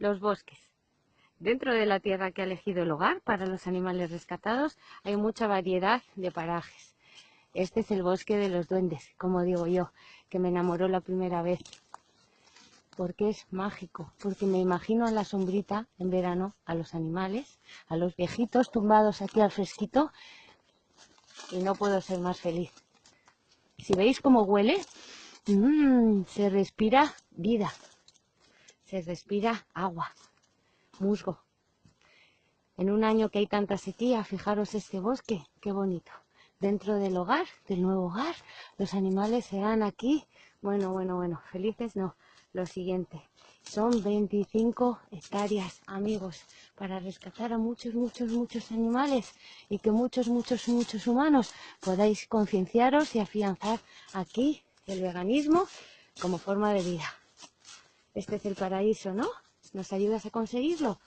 los bosques. Dentro de la tierra que ha elegido el hogar para los animales rescatados hay mucha variedad de parajes. Este es el bosque de los duendes, como digo yo, que me enamoró la primera vez. Porque es mágico, porque me imagino en la sombrita en verano a los animales, a los viejitos tumbados aquí al fresquito y no puedo ser más feliz. Si veis cómo huele, se respira vida, se respira agua, musgo. En un año que hay tanta sequía, fijaros este bosque, qué bonito. Dentro del hogar, del nuevo hogar, los animales serán aquí, bueno, felices no. Lo siguiente, son 25 hectáreas, amigos, para rescatar a muchos animales y que muchos humanos podáis concienciaros y afianzar aquí el veganismo como forma de vida. Este es el paraíso, ¿no? ¿Nos ayudas a conseguirlo?